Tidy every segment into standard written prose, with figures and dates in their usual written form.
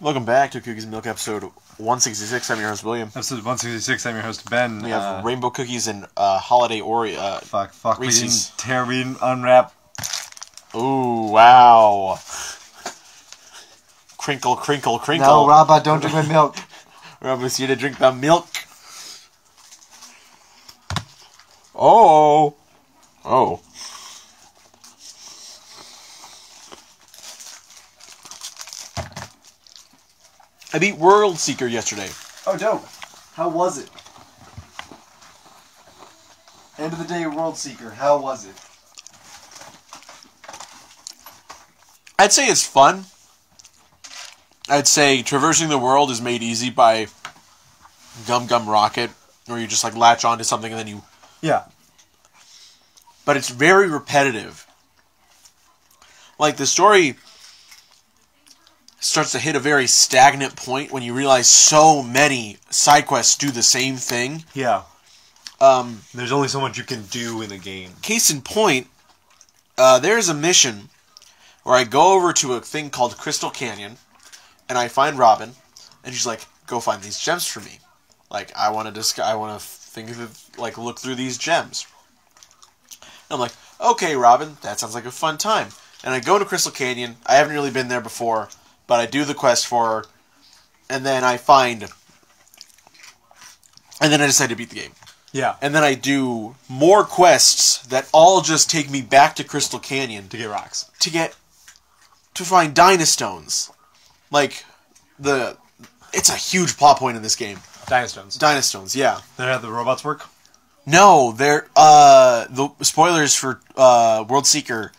Welcome back to Cookies and Milk episode 166. I'm your host, William. Episode 166, I'm your host, Ben. We have rainbow cookies and holiday Oreo. Fuck, Reese's. we didn't unwrap. Ooh, wow. Crinkle, crinkle, crinkle. No, Rabba, don't drink my milk. Rabba's here to drink the milk. Oh. Oh. I beat World Seeker yesterday. Oh, dope. How was it? End of the day, World Seeker. How was it? I'd say it's fun. I'd say traversing the world is made easy by Gum Gum Rocket, where you just like latch onto something and then you... Yeah. But it's very repetitive. Like, the story starts to hit a very stagnant point when you realize so many side quests do the same thing. Yeah. There's only so much you can do in the game. Case in point, there's a mission where I go over to a thing called Crystal Canyon, and I find Robin, and she's like, "Go find these gems for me. Like, I want to look through these gems." And I'm like, "Okay, Robin, that sounds like a fun time." And I go to Crystal Canyon. I haven't really been there before, but I do the quest for her, and then I decide to beat the game. Yeah. And then I do more quests that all just take me back to Crystal Canyon To get rocks. to find Dynastones. Like, it's a huge plot point in this game. Dynastones. Dynastones, yeah. Then how the robots work? No, they're the spoilers for World Seeker.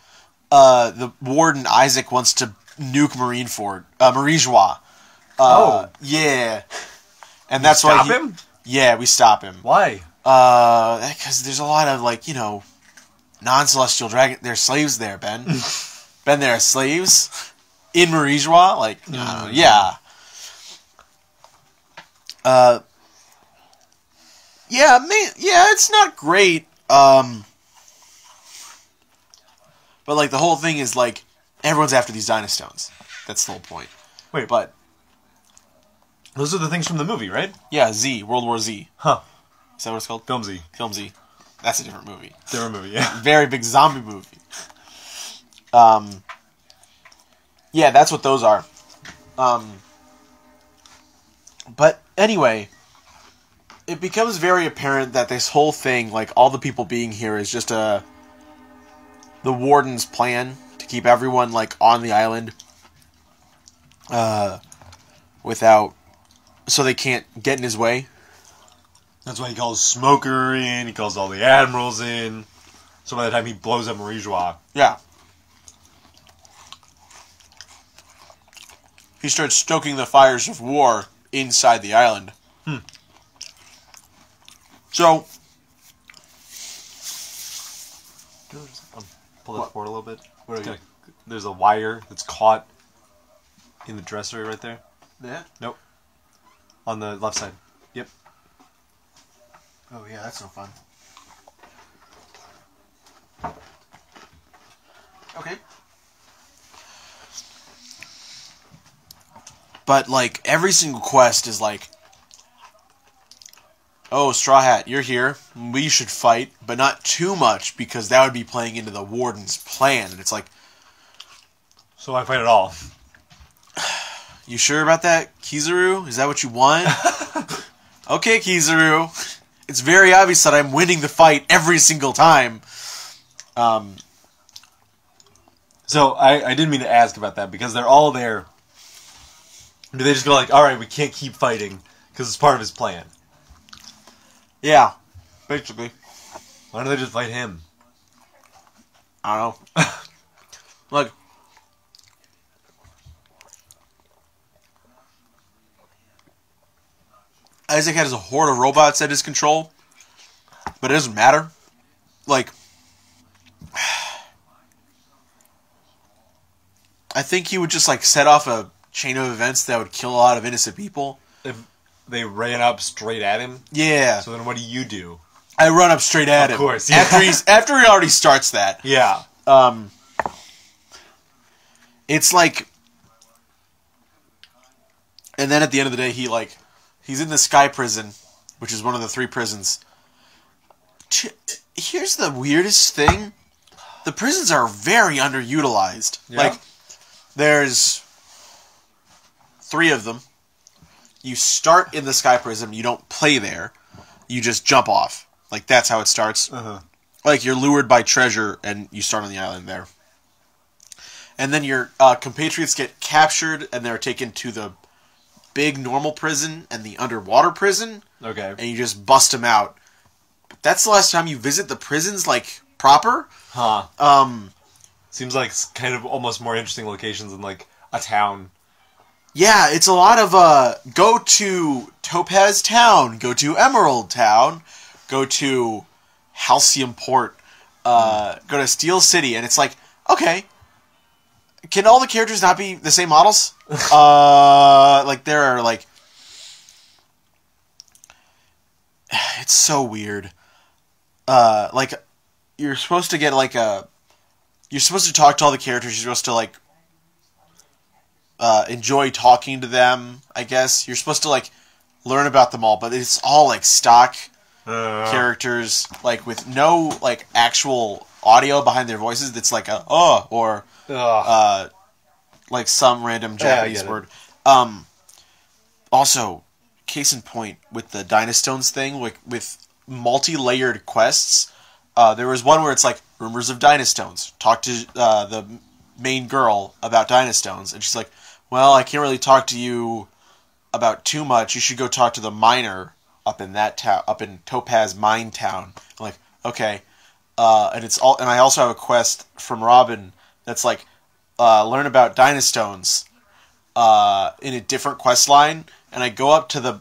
The Warden Isaac wants to nuke Marijois. Yeah. And that's why Stop him? Yeah, we stop him. Why? Because there's a lot of, non-celestial dragon... There are slaves there, Ben. Ben, there are slaves in Marijois? Yeah. It's not great. But, the whole thing is, everyone's after these Dynastones. That's the whole point. Wait, But, those are the things from the movie, right? yeah, Z, World War Z. Huh. Is that what it's called? Film Z. Film Z. That's a different movie. Different movie, yeah. Very big zombie movie. Yeah, that's what those are. But anyway, it becomes very apparent that this whole thing, all the people being here, is just the Warden's plan to keep everyone, on the island, so they can't get in his way. That's why he calls Smoker in, he calls all the admirals in. So by the time he blows up Marijois... Yeah. He starts stoking the fires of war inside the island. So... Pull that forward a little bit. There's a wire that's caught in the dresser right there. Yeah? Nope. On the left side. Yep. Oh, yeah, that's no fun. Okay. But, every single quest is oh, Straw Hat, you're here. We should fight, but not too much, because that would be playing into the Warden's plan. And it's So I fight it all. you sure about that, Kizaru? Is that what you want? Okay, Kizaru. It's very obvious that I'm winning the fight every single time. So I didn't mean to ask about that, because they're all there. Do they just go alright, we can't keep fighting, because it's part of his plan? Yeah, basically. Why don't they just fight him? I don't know. Look. Isaac has a horde of robots at his control, but it doesn't matter. I think he would just, set off a chain of events that would kill a lot of innocent people. If they ran up straight at him? Yeah. So then what do? I run up straight at him. Of course, yeah. After he already starts that. Yeah. It's like And then at the end of the day, he's in the Sky Prison, which is one of the 3 prisons. Here's the weirdest thing. The prisons are very underutilized. Yeah. Like, there's 3 of them. You start in the Sky Prison. You don't play there. You just jump off. Like, that's how it starts. Uh-huh. Like, you're lured by treasure, and you start on the island there. And then your compatriots get captured, and they're taken to the big normal prison and the underwater prison. Okay. And you just bust them out. That's the last time you visit the prisons, like, proper. Huh. Seems like it's kind of almost more interesting locations than, like, a town. Yeah, it's a lot of, go to Topaz Town, go to Emerald Town, go to Halcyon Port, go to Steel City, and it's like, okay, can all the characters not be the same models? Like, there are, like... It's so weird. Like, you're supposed to get, like, you're supposed to talk to all the characters, you're supposed to, like, enjoy talking to them, I guess. You're supposed to, like, learn about them all, but it's all, like, stock characters, like, with no, like, actual audio behind their voices that's like a, or, like, some random Japanese word. Also, case in point, with the Dynastones thing, like, with multi-layered quests, there was one where it's like, rumors of Dynastones. Talk to the main girl about Dynastones, and she's like, well, I can't really talk to you about too much. You should go talk to the miner up in that town, up in Topaz Mine Town. I'm like, okay. And I also have a quest from Robin that's like, learn about Dynastones in a different quest line, and I go up to the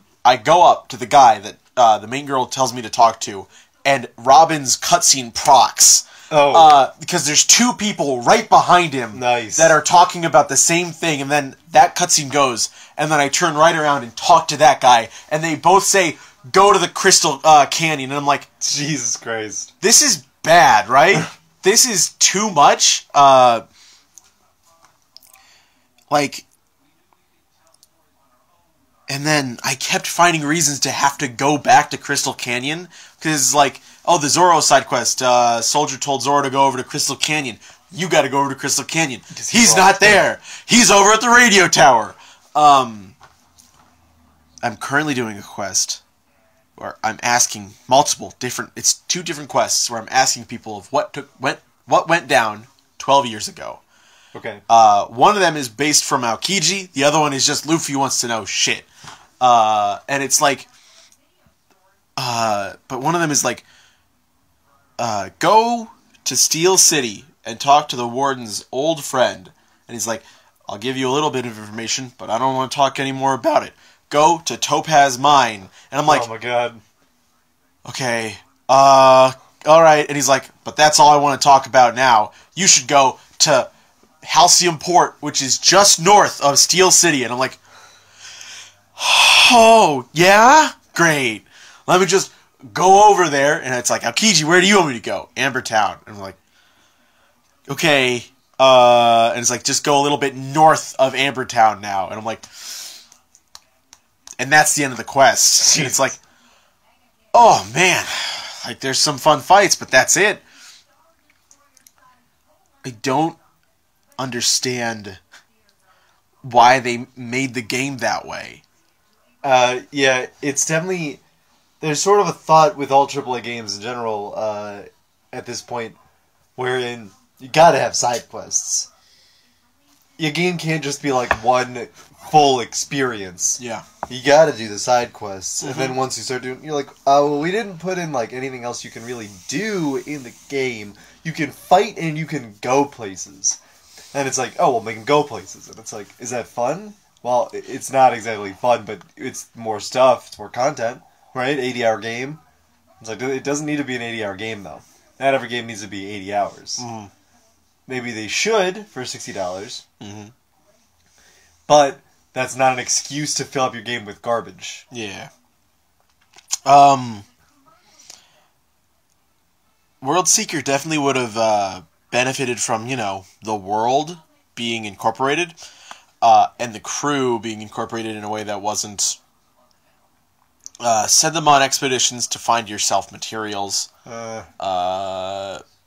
guy that the main girl tells me to talk to, and Robin's cutscene procs. Oh. Because there's 2 people right behind him that are talking about the same thing, and then that cutscene goes, and then I turn right around and talk to that guy, and they both say, go to the Crystal Canyon, and I'm like, Jesus Christ. This is bad, right? This is too much. Like, and then I kept finding reasons to have to go back to Crystal Canyon, because, like, oh, the Zoro side quest. Soldier told Zoro to go over to Crystal Canyon. You got to go over to Crystal Canyon. He's not there. He's over at the radio tower. I'm currently doing a quest where I'm asking multiple different. It's 2 different quests where I'm asking people of what went down 12 years ago. Okay. One of them is based from Aokiji. The other one is just Luffy wants to know shit. And it's like, but one of them is like, go to Steel City and talk to the warden's old friend. And he's like, I'll give you a little bit of information, but I don't want to talk any more about it. Go to Topaz Mine. And I'm like, oh my god. Okay, alright. And he's like, but that's all I want to talk about now. You should go to Halcyon Port, which is just north of Steel City. And I'm like, oh, yeah? Great. Let me just go over there. And it's like, Aokiji, where do you want me to go? Amber Town. And I'm like, okay. And it's like, just go a little bit north of Amber Town now. And I'm like, and that's the end of the quest. And it's like, oh, man. Like, there's some fun fights, but that's it. I don't understand why they made the game that way. Yeah, it's definitely... There's sort of a thought with all AAA games in general at this point wherein you gotta have side quests. Your game can't just be like one full experience. Yeah. You gotta do the side quests. And then once you start doing... You're like, oh, well, we didn't put in like anything else you can really do in the game. You can fight and you can go places. And it's like, oh, we'll make them go places. And it's like, is that fun? Well, it's not exactly fun, but it's more stuff. It's more content. Right? 80-hour game. It's like, it doesn't need to be an 80-hour game, though. Not every game needs to be 80 hours. Mm-hmm. Maybe they should for $60. Mm-hmm. But that's not an excuse to fill up your game with garbage. Yeah. World Seeker definitely would have benefited from, the world being incorporated. and the crew being incorporated in a way that wasn't. Send them on expeditions to find yourself materials.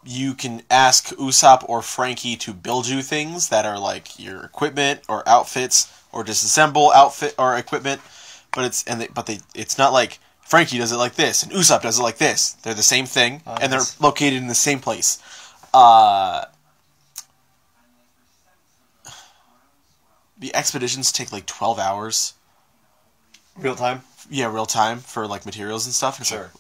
You can ask Usopp or Frankie to build you things that are like your equipment or outfits, or disassemble outfit or equipment. But it's not like Frankie does it like this and Usopp does it like this. They're the same thing, and they're located in the same place. The expeditions take like 12 hours. Real time? Yeah, real time for like materials and stuff. And sure. Like,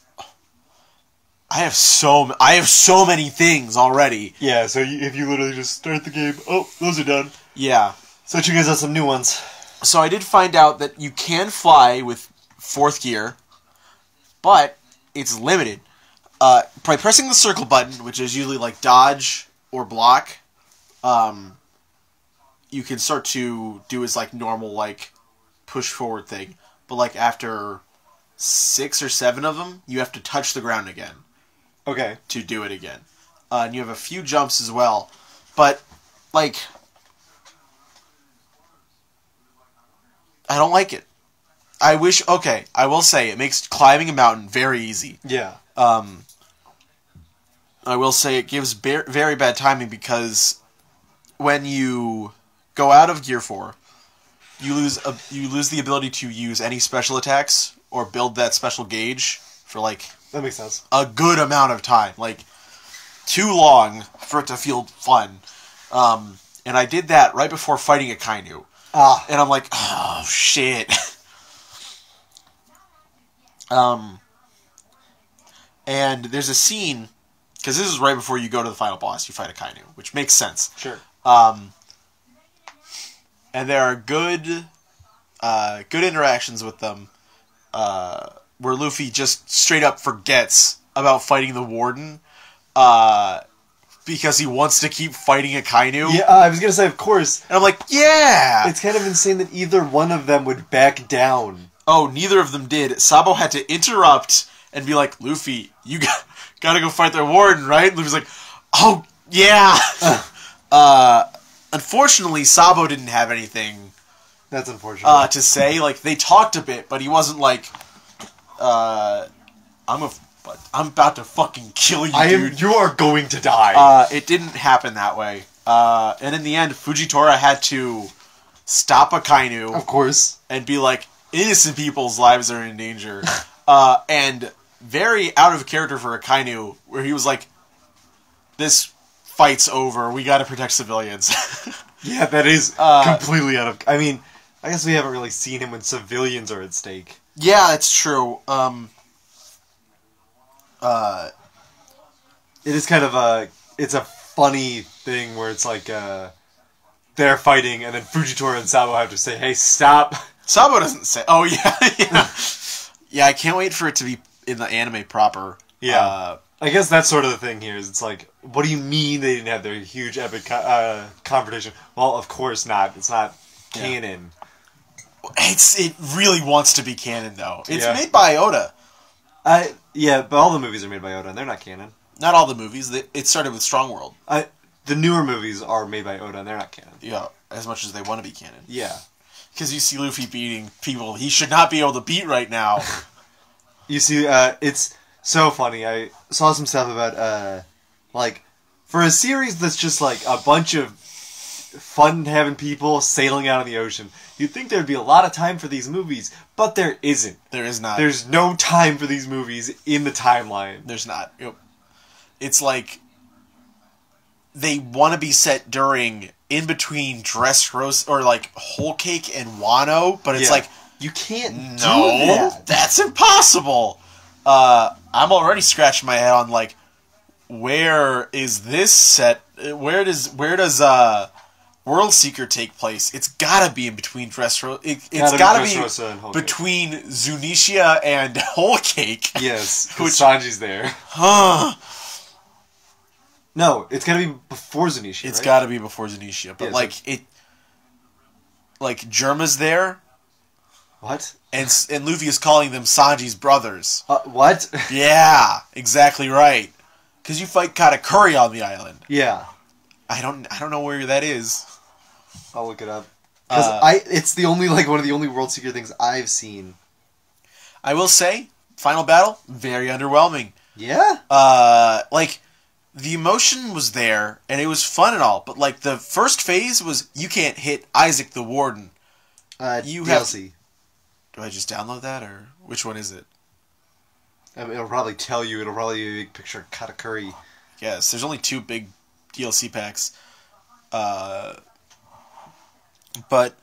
I have so many things already. Yeah, so if you literally just start the game, oh, those are done. Yeah. So you guys have some new ones. So I did find out that you can fly with 4th gear, but it's limited. By pressing the circle button, which is usually like dodge or block, you can start to do his like normal like push forward thing. But like after 6 or 7 of them, you have to touch the ground again. Okay. To do it again. And you have a few jumps as well. But, like, I don't like it. I will say, it makes climbing a mountain very easy. Yeah. I will say it gives very bad timing because when you go out of Gear 4, you lose the ability to use any special attacks or build that special gauge for, like... That makes sense. A good amount of time. Like, too long for it to feel fun. And I did that right before fighting a Kainu. And I'm like, oh, shit. And there's a scene, because this is right before you go to the final boss, you fight a Kainu, which makes sense. Sure. And there are good interactions with them, where Luffy just straight up forgets about fighting the Warden, because he wants to keep fighting a Kainu. Yeah, I was gonna say, of course. And I'm like, yeah! It's kind of insane that either one of them would back down. Oh, neither of them did. Sabo had to interrupt and be like, Luffy, you gotta go fight the Warden, right? And Luffy's like, oh, yeah! Unfortunately, Sabo didn't have anything... That's unfortunate. To say. Like, they talked a bit, but he wasn't like... I'm about to fucking kill you, dude. You are going to die. It didn't happen that way. And in the end, Fujitora had to stop a Kainu. Of course. And be like, innocent people's lives are in danger. And very out of character for a Kainu, where he was like, this fight's over, we gotta protect civilians. Yeah, that is completely out of... I mean, I guess we haven't really seen him when civilians are at stake. Yeah, that's true. It is kind of it's a funny thing where it's like, they're fighting, and then Fujitora and Sabo have to say, hey, stop. Sabo doesn't say, oh, yeah, yeah. Yeah, I can't wait for it to be in the anime proper. Yeah. I guess that's sort of the thing here, is it's like, what do you mean they didn't have their huge epic confrontation? Well, of course not. It's not canon. It really wants to be canon, though. It's made by Oda. Yeah, but all the movies are made by Oda, and they're not canon. Not all the movies. It started with Strong World. The newer movies are made by Oda, and they're not canon. Yeah, as much as they want to be canon. Yeah. Because you see Luffy beating people he should not be able to beat right now. You see, it's so funny. I saw some stuff about, like, for a series that's just like a bunch of fun-having people sailing out in the ocean, you'd think there'd be a lot of time for these movies, but there isn't. There is not. There's no time for these movies in the timeline. There's not. Yep. It's like they want to be set during in between Dressrosa or like Whole Cake and Wano, but it's like you can't do that. That's impossible. I'm already scratching my head on like where is this set? Where does World Seeker take place? It's gotta be in between Dressrosa. It's gotta be between Zunisha and Whole Cake. Yes, because Sanji's there. Huh. No, it's gotta be before Zunisha. It's gotta be before Zunisha, but Germa's there. What? And Luffy is calling them Sanji's brothers. What? Yeah, exactly right. Because you fight Katakuri on the island. Yeah. I don't know where that is. I'll look it up. Because it's the only one of the only World Seeker things I've seen. I will say, final battle, very underwhelming. Yeah? The emotion was there, and it was fun and all, but, the first phase was, you can't hit Isaac the Warden. You DLC. Do I just download that, or which one is it? I mean, it'll probably tell you. It'll probably be a big picture of Katakuri. Yes, there's only 2 big DLC packs. But,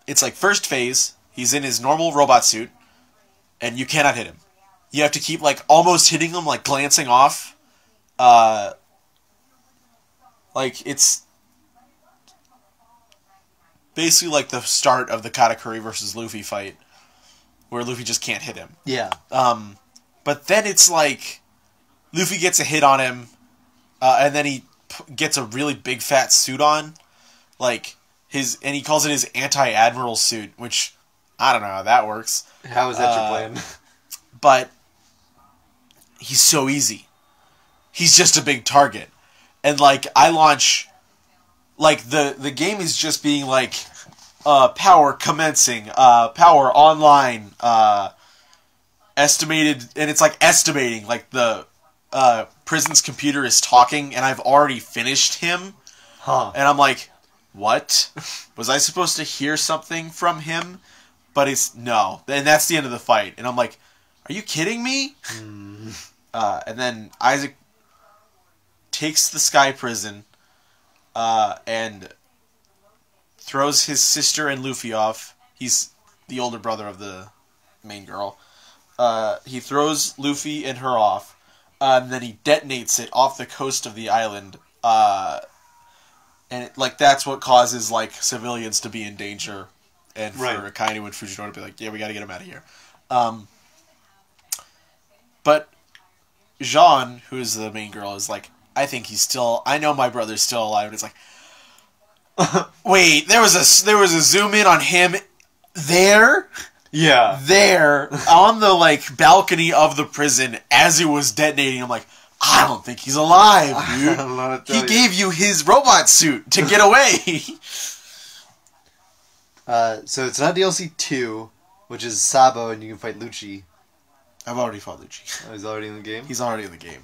it's first phase, he's in his normal robot suit, and you cannot hit him. You have to keep, almost hitting him, glancing off. It's basically the start of the Katakuri versus Luffy fight, where Luffy just can't hit him. Yeah. But then it's Luffy gets a hit on him, and then he gets a really big fat suit on, and he calls it his anti-admiral suit, which I don't know how that works. How is that your plan? But he's so easy. He's just a big target. And, I launch... the game is just being, power commencing, power online, estimated... And it's, estimating. The prison's computer is talking, and I've already finished him. Huh. And I'm like, what? Was I supposed to hear something from him? But it's... No. And that's the end of the fight. And I'm like, are you kidding me? And then Isaac takes the Sky Prison and throws his sister and Luffy off. He's the older brother of the main girl. He throws Luffy and her off, and then he detonates it off the coast of the island. And that's what causes civilians to be in danger, and for Akainu and Fujinori to be like, yeah, we got to get him out of here. But Jean, who is the main girl, is I think he's still... I know my brother's still alive. And it's wait, there was a zoom in on him there? Yeah. There, on the, balcony of the prison as it was detonating. I'm like, I don't think he's alive, dude. I don't know what to tell He gave you his robot suit to get away. So it's not DLC 2, which is Sabo, and you can fight Lucci. I've already fought Lucci. Oh, he's already in the game? He's already in the game.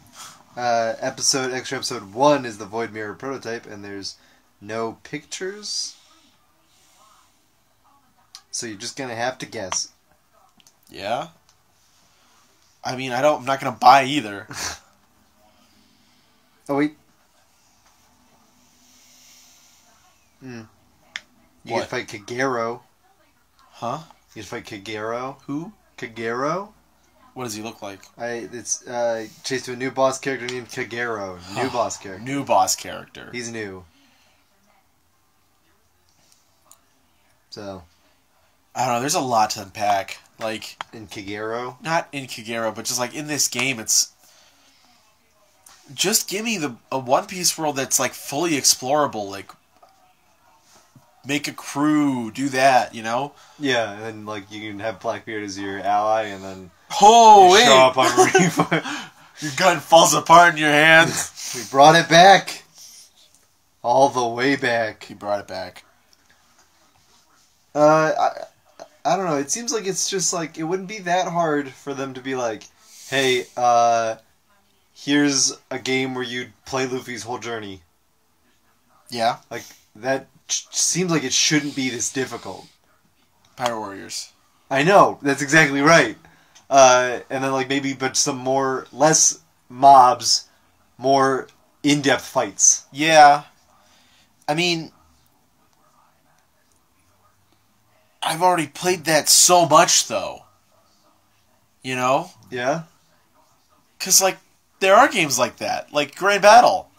Extra episode 1 is the Void Mirror prototype, and there's no pictures. So you're just gonna have to guess. Yeah? I mean, I'm not gonna buy either. Oh, wait. You can fight Kagero. Huh? You can fight Kagero. Who? Kagero? What does he look like? It's chased to a new boss character named Kagero. New boss character. New boss character. He's new. So. I don't know, there's a lot to unpack. In Kagero? Not in Kagero, but just in this game, it's... Just give me a One Piece world that's fully explorable. Make a crew, do that, you know? Yeah, and then you can have Blackbeard as your ally, and then show up on Reef. Your gun falls apart in your hands. We brought it back. All the way back. He brought it back. I don't know. It seems like it's just it wouldn't be that hard for them to be hey, here's a game where you play Luffy's whole journey. Yeah. That seems like it shouldn't be this difficult. Pirate Warriors. I know. That's exactly right. And then maybe but some less mobs, more in-depth fights. Yeah. I mean, I've already played that so much, though. You know? Yeah? Because, there are games like that. Like Grand Battle.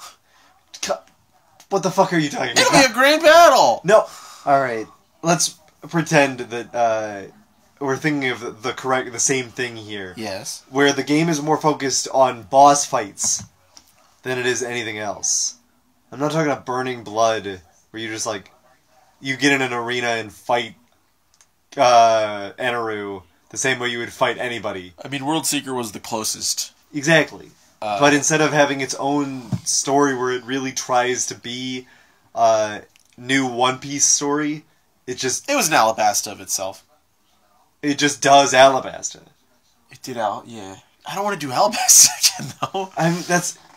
What the fuck are you talking about? It'll be a Grand Battle! No. Alright. Let's pretend that we're thinking of the same thing here. Yes. Where the game is more focused on boss fights than it is anything else. I'm not talking about Burning Blood, where you just you get in an arena and fight Anaru the same way you would fight anybody. I mean, World Seeker was the closest. Exactly. But instead of having its own story where it really tries to be new One Piece story, it was an Alabasta of itself. It just does Alabasta. It did yeah. I don't want to do Alabasta again, though.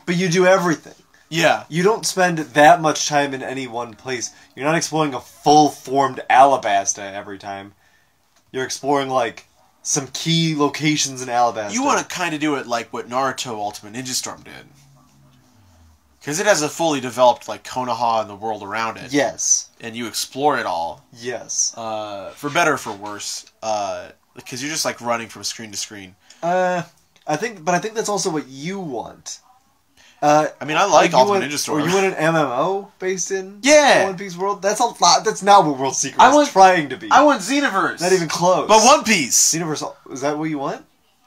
But you do everything. Yeah. You don't spend that much time in any one place. You're not exploring a full-formed Alabasta every time. You're exploring, like, some key locations in Alabasta. You want to kind of do it like what Naruto Ultimate Ninja Storm did. Because it has a fully developed, like, Konoha and the world around it. Yes. And you explore it all. Yes. For better or for worse. Because you're just, like, running from screen to screen. I think that's also what you want. I mean, I like Ultimate Ninja Storm. Or you want an MMO based in the One Piece world? That's a lot. That's not what World Secret is trying to be. I want Xenoverse. Not even close. But One Piece. Xenoverse, is that what you want?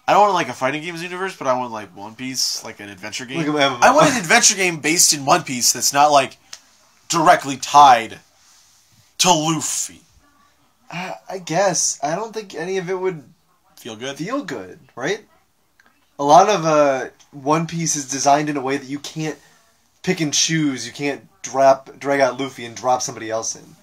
I don't want like a fighting game Xenoverse, but I want like One Piece, like an adventure game. Like an MMO. I want an adventure game based in One Piece that's not like directly tied to Luffy. I guess. I don't think any of it would feel good, right? A lot of One Piece is designed in a way that you can't pick and choose. You can't drag out Luffy and drop somebody else in.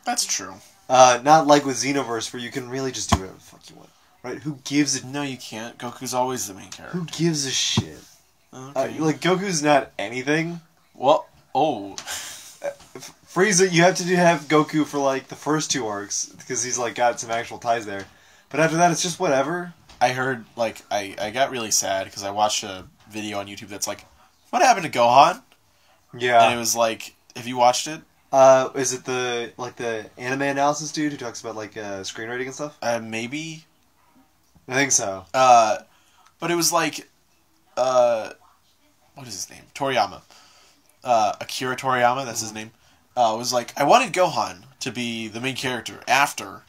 That's true. Not like with Xenoverse, where you can really just do whatever the fuck you want. Right? Who gives a... No, you can't. Goku's always the main character. Who gives a shit? Okay. Like, Goku's not anything. Well, Frieza, you have to have Goku for, like, the first 2 arcs, because he's, like, got some actual ties there. But after that, it's just whatever. I heard, like, I got really sad, because I watched a video on YouTube that's like, what happened to Gohan? Yeah. And it was like, have you watched it? Is it the anime analysis dude who talks about, like, screenwriting and stuff? Maybe. I think so. But it was like, what is his name? Toriyama. Akira Toriyama, that's his name. Was like, I wanted Gohan to be the main character after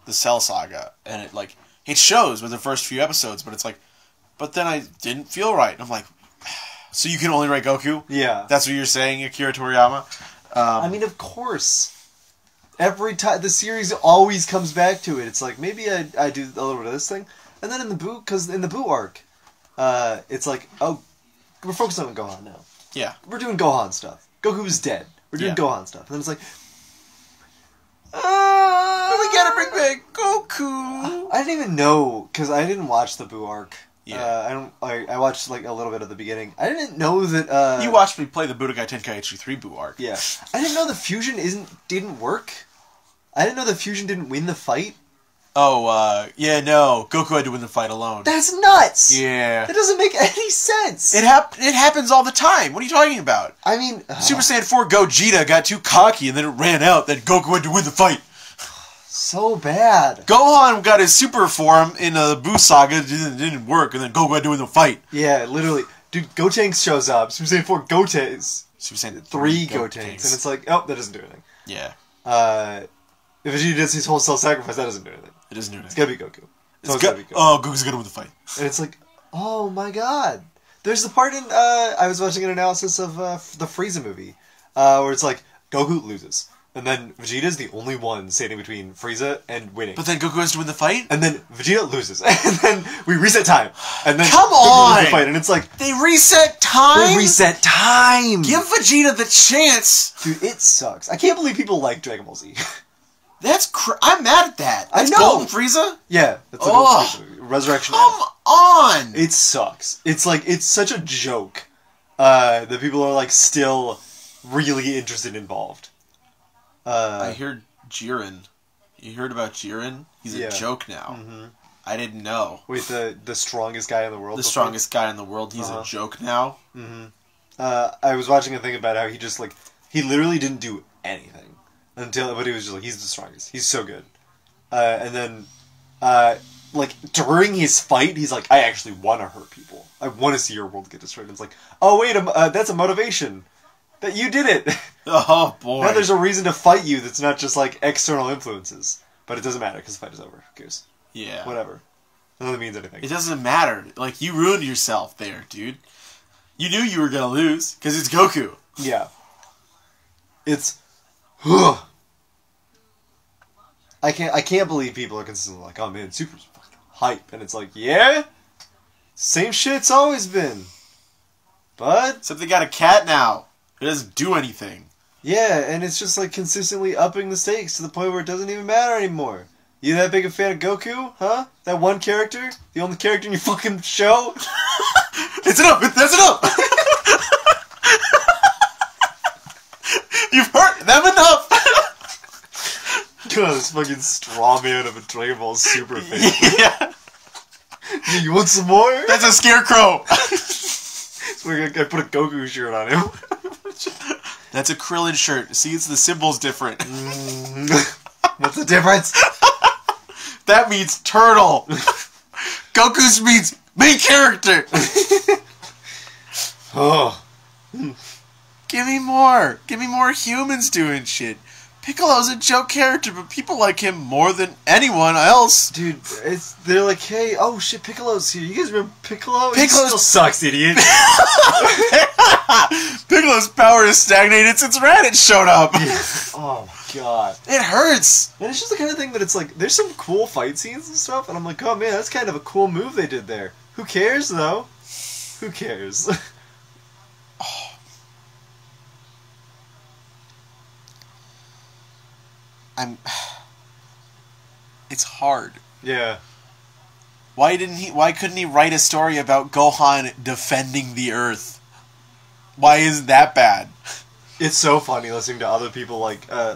the Cell Saga. And it, like, it shows with the first few episodes, but it's like, but then I didn't feel right. And I'm like, so you can only write Goku? Yeah. That's what you're saying, Akira Toriyama? I mean, of course. Every time, the series always comes back to it. It's like, maybe I do a little bit of this thing. And then in the Buu arc, it's like, oh, we're focusing on Gohan now. Yeah. We're doing Gohan stuff. Goku's dead. We're doing Gohan stuff. And then it's like, we gotta bring back Goku! I didn't even know, because I didn't watch the Buu arc. Yeah. I watched, like, a little bit of the beginning. I didn't know that, You watched me play the Budokai Tenkaichi 3 Buu arc. Yeah. I didn't know the fusion didn't work. I didn't know the fusion didn't win the fight. Oh, yeah, no. Goku had to win the fight alone. That's nuts! Yeah. That doesn't make any sense! It happens all the time. What are you talking about? I mean... Super Saiyan 4 Gogeta got too cocky and then it ran out. Then Goku had to win the fight. So bad. Gohan got his super form in the Buu Saga. It didn't work. And then Goku had to win the fight. Yeah, literally. Dude, Gotenks shows up. Super Saiyan 4 Gotenks. Super Saiyan 3 Gotenks. And it's like, oh, that doesn't do anything. Yeah. If Vegeta does his whole self-sacrifice, that doesn't do anything. It doesn't do anything. It's gotta be Goku. Goku's gonna win the fight. And it's like, oh my god. There's the part in, I was watching an analysis of the Frieza movie, where it's like, Goku loses. And then Vegeta's the only one standing between Frieza and winning. But then Goku has to win the fight? And then Vegeta loses. And then we reset time. And then Come Goku on! wins the fight. And it's like... They reset time? They reset time! Give Vegeta the chance! Dude, it sucks. I can't believe people like Dragon Ball Z. I'm mad at that. That's I know. Golden Frieza? Yeah. That's a Golden Frieza. Resurrection. Come on! It sucks. It's like, it's such a joke that people are like still really interested and involved. I heard Jiren. You heard about Jiren? He's a joke now. Mm-hmm. I didn't know. Wait, the strongest guy in the world? The strongest guy in the world. He's a joke now? Mm-hmm. I was watching a thing about how he just, like, he literally didn't do anything. But he was just like, he's the strongest. He's so good. And then, like, during his fight, he's like, I actually want to hurt people. I want to see your world get destroyed. And it's like, oh, wait, that's a motivation. That you did it. Oh, boy. Now there's a reason to fight you that's not just, like, external influences. But it doesn't matter, because the fight is over. Who cares? Yeah. Whatever. None of it means anything. It doesn't matter. Like, you ruined yourself there, dude. You knew you were gonna lose, because it's Goku. Yeah. It's... I can't believe people are consistently like, oh man, Super's fucking hype. And it's like, yeah? Same shit's always been. But... Except they got a cat now. It doesn't do anything. Yeah, and it's just like consistently upping the stakes to the point where it doesn't even matter anymore. You that big a fan of Goku, huh? That one character? The only character in your fucking show? It's enough! That's enough! You've hurt them enough! God, this fucking straw man of a Dragon Ball Super fan. Yeah. Yeah, you want some more? That's a scarecrow! So I put a Goku shirt on him. That's a Krillin shirt. See, it's the symbol's different. What's the difference? That means turtle. Goku's means main character. Oh. Give me more. Give me more humans doing shit. Piccolo's a joke character, but people like him more than anyone else. Dude, they're like, hey, oh shit, Piccolo's here. You guys remember Piccolo? Piccolo still sucks, idiot. Piccolo's power is stagnated since Raditz showed up. Oh my god. It hurts. And it's just the kind of thing that it's like, there's some cool fight scenes and stuff, and I'm like, oh man, that's kind of a cool move they did there. Who cares, though? Who cares? It's hard. Yeah. Why couldn't he write a story about Gohan defending the Earth? Why isn't that bad? It's so funny listening to other people,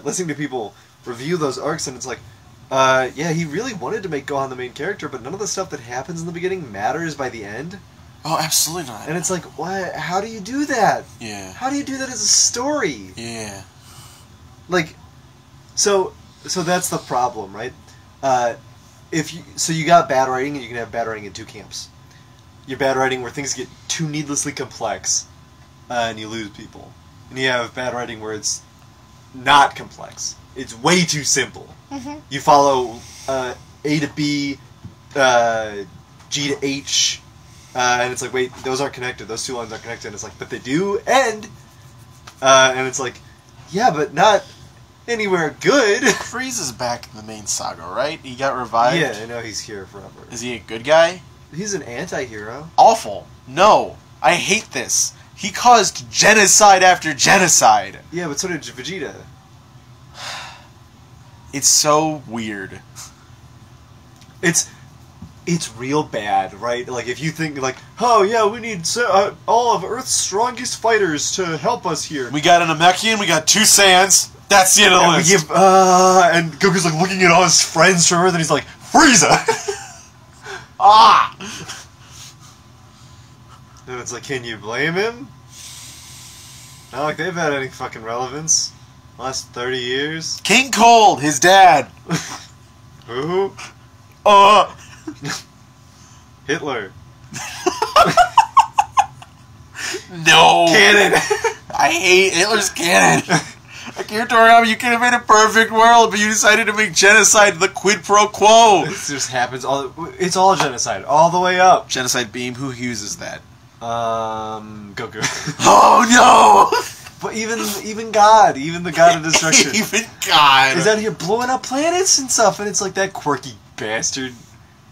listening to people review those arcs, and it's like, yeah, he really wanted to make Gohan the main character, but none of the stuff that happens in the beginning matters by the end. Oh, absolutely not. And it's like, why? How do you do that? Yeah. How do you do that as a story? Yeah. Like, so that's the problem, right? So you got bad writing, and you can have bad writing in two camps. Your bad writing where things get too needlessly complex, and you lose people. And you have bad writing where it's not complex. It's way too simple. Mm-hmm. You follow A to B, G to H, and it's like, wait, those aren't connected. Those two lines aren't connected. And it's like, but they do end. And it's like, yeah, but not anywhere good. Frieza's back in the main saga, right? He got revived? Yeah, I know he's here forever. Is he a good guy? He's an anti-hero. Awful. No. I hate this. He caused genocide after genocide. Yeah, but so did Vegeta. It's so weird. It's real bad, right? Like, if you think, like, oh, yeah, we need all of Earth's strongest fighters to help us here. We got an Namekian, we got 2 Saiyans. That's the end of the list. And Goku's, like, looking at all his friends from Earth, and he's like, Frieza! Ah! And it's like, can you blame him? Not like they've had any fucking relevance. Last 30 years. King Cold, his dad. Who? Hitler. No. Canon. I hate Hitler's canon. Akira Toriyama, you could have made a perfect world, but you decided to make genocide the quid pro quo. It just happens. It's all genocide, all the way up. Genocide beam, who uses that? Goku. Oh no! But even God, even the God of Destruction, even God is out here blowing up planets and stuff, and it's like, that quirky bastard.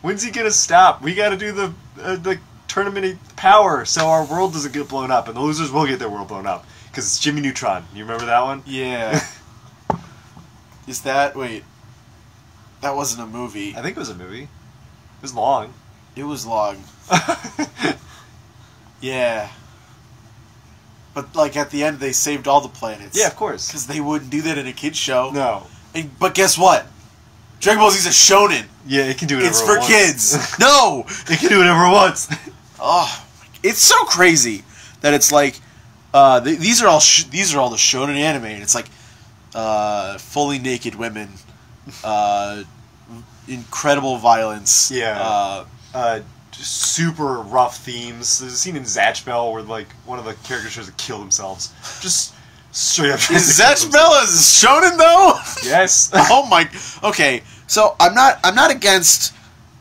When's he gonna stop? We gotta do the tournament of power so our world doesn't get blown up, and the losers will get their world blown up. Because it's Jimmy Neutron. You remember that one? Yeah. Is that... Wait. That wasn't a movie. I think it was a movie. It was long. It was long. Yeah. But, like, at the end, they saved all the planets. Yeah, of course. Because they wouldn't do that in a kid's show. No. But guess what? Dragon Ball Z's a shonen. Yeah, it can do whatever it's for kids. No! It can do whatever it wants. Oh. It's so crazy that it's like... these are all the shonen anime, and it's like fully naked women, incredible violence. Yeah, super rough themes. There's a scene in Zatch Bell where like one of the characters tries to kill themselves. Just straight up. Is Zatch Bell a shonen though? Yes. Oh my. Okay, so I'm not against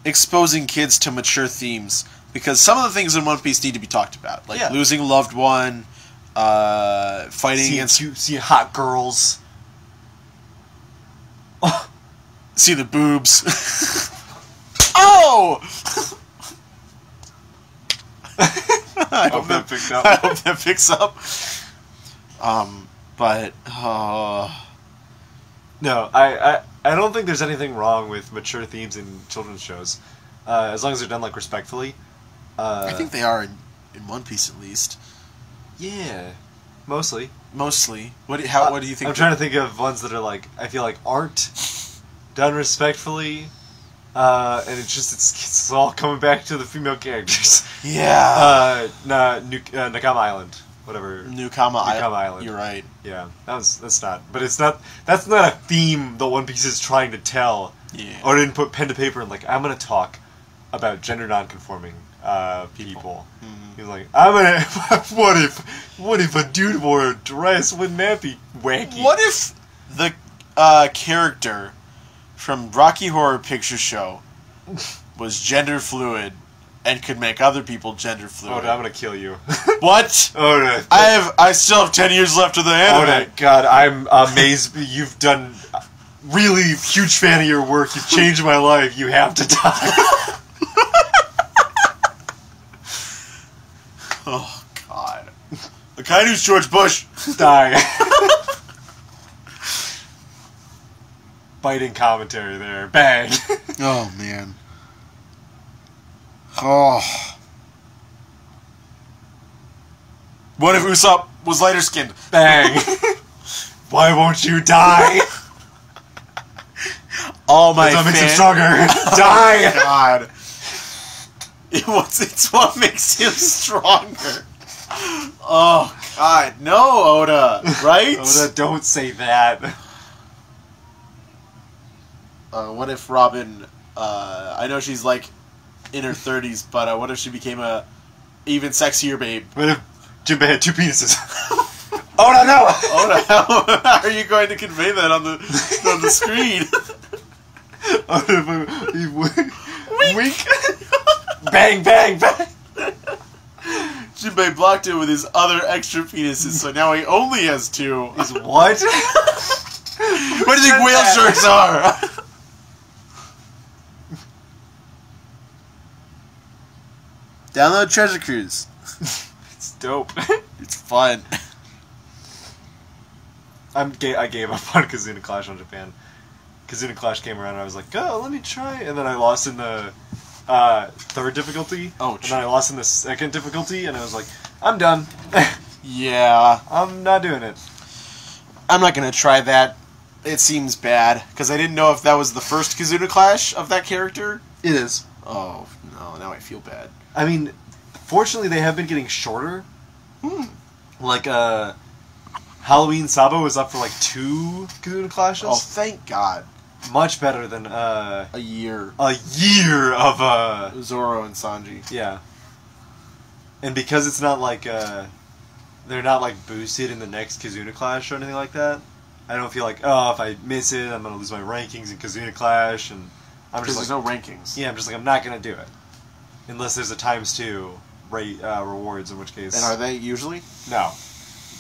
exposing kids to mature themes because some of the things in One Piece need to be talked about, like losing a loved one. Fighting against... See hot girls. See the boobs. Oh! I hope that picks up. I hope that picks up. But no, I don't think there's anything wrong with mature themes in children's shows, as long as they're done like respectfully. I think they are in One Piece at least. Yeah, mostly. Mostly. What do you think? I'm trying to think of ones that are like I feel like aren't done respectfully, and it's all coming back to the female characters. Yeah. Nakama Island, whatever. Newkama Island. You're right. Yeah, that's not. But that's not a theme that One Piece is trying to tell. Yeah. Or didn't put pen to paper and like I'm gonna talk about gender nonconforming people. Mm-hmm. He's like, what if a dude wore a dress? Wouldn't that be wacky? What if the character from Rocky Horror Picture Show was gender fluid and could make other people gender fluid? Oh, no, I'm gonna kill you. What? Oh no. I still have 10 years left of the anime. Oh my god, I'm amazed. You've done really huge fan of your work. You've changed my life. You have to die. Oh god. The kind who's George Bush. Die. Biting commentary there. Bang. Oh man. Oh. What if Usopp was lighter skinned? Bang. Why won't you die? All my That's what makes him stronger. Die. God. It's what makes him stronger. Oh God, no, Oda, right? Oda, don't say that. What if Robin? I know she's like in her 30s, but what if she became a even sexier babe? What if Jinbei had 2 penises? Oda, no. Oda, how are you going to convey that on the screen? Wink. Bang, bang, bang. Jinbei blocked it with his other extra penises, so now he only has 2. Is what? What do you think whale sharks are? Download Treasure Cruise. It's dope. It's fun. I gave up on Kazuna Clash on Japan. Kazuna Clash came around and I was like, oh, let me try. And then I lost in the 3rd difficulty. Oh, and then I lost in the 2nd difficulty, and I was like, I'm done. Yeah. I'm not doing it. I'm not going to try that. It seems bad, because I didn't know if that was the first Kazuna Clash of that character. It is. Oh, no, now I feel bad. I mean, fortunately, they have been getting shorter. Like, Halloween Sabo was up for like 2 Kazuna Clashes. Oh, thank God. Much better than, a year. A year of, Zoro and Sanji. Yeah. And because it's not like, they're not like boosted in the next Kazuna Clash or anything like that, I don't feel like, oh, if I miss it, I'm gonna lose my rankings in Kazuna Clash, and I'm just like... there's no rankings. Yeah, I'm just like, I'm not gonna do it. Unless there's a ×2 rewards, in which case... And are they usually? No.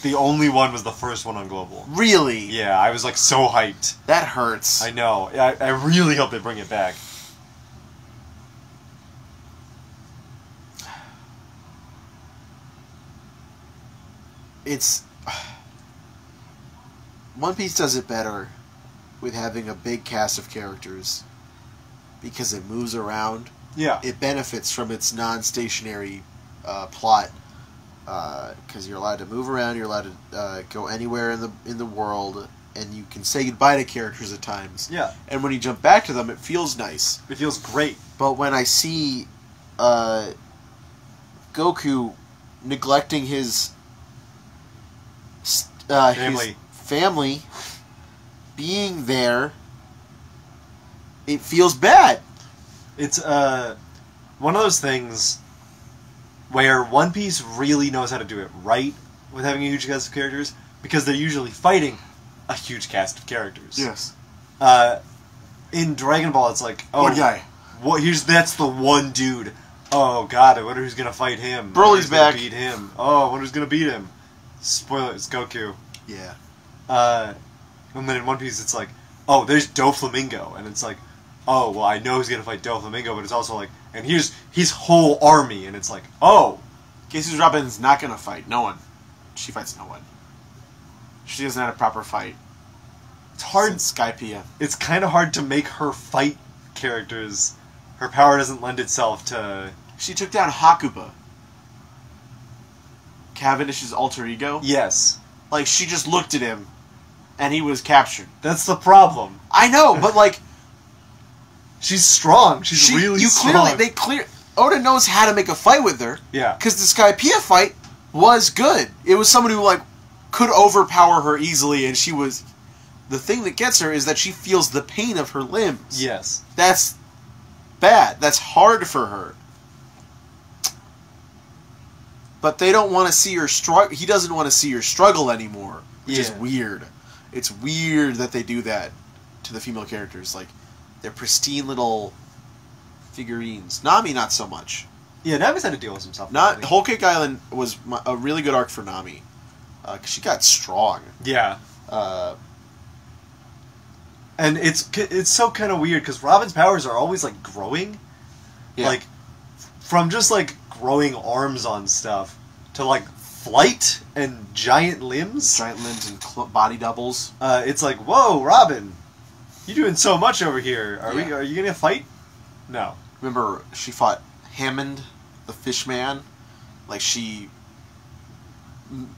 The only one was the first one on Global. Really? Yeah, I was like so hyped. That hurts. I know. I really hope they bring it back. It's... One Piece does it better with having a big cast of characters because it moves around. Yeah. It benefits from its non-stationary plot because you're allowed to move around. You're allowed to go anywhere in the world, and you can say goodbye to characters at times. Yeah. And when you jump back to them, it feels nice. It feels great. But when I see Goku neglecting his family being there, it feels bad. It's one of those things where One Piece really knows how to do it right with having a huge cast of characters, because they're usually fighting a huge cast of characters. Yes. In Dragon Ball, it's like, oh, one guy. That's the one dude. Oh God, I wonder who's gonna fight him. Broly's back. Beat him. Oh, I wonder who's gonna beat him. Spoiler: it's Goku. Yeah. And then in One Piece, it's like, oh, there's Doflamingo, and it's like, oh, well, I know who's gonna fight Doflamingo, but it's also like, and here's his whole army, and it's like, oh, Casey's Robin's not gonna fight no one. She fights no one. She hasn't had a proper fight. It's hard. Skypiea. It's kind of hard to make her fight characters. Her power doesn't lend itself to... She took down Hakuba. Cavendish's alter ego. Yes. Like, she just looked at him, and he was captured. That's the problem. I know, but like... She's strong. She's really strong. Oda knows how to make a fight with her. Yeah. Because the Skypiea fight was good. It was someone who, like, could overpower her easily, and she was... The thing that gets her is that she feels the pain of her limbs. Yes. That's bad. That's hard for her. But they don't want to see her struggle. He doesn't want to see her struggle anymore, which is weird. It's weird that they do that to the female characters. Like, they're pristine little figurines. Nami, not so much. Yeah, Nami's had to deal with some stuff. Whole Cake Island was a really good arc for Nami. Because she got strong. Yeah. And it's so kind of weird, because Robin's powers are always, like, growing. Yeah. Like, from just, like, growing arms on stuff to, like, flight and giant limbs. Giant limbs and body doubles. It's like, whoa, Robin, you're doing so much over here. Are you gonna fight? No. Remember, she fought Hammond, the fish man. Like, she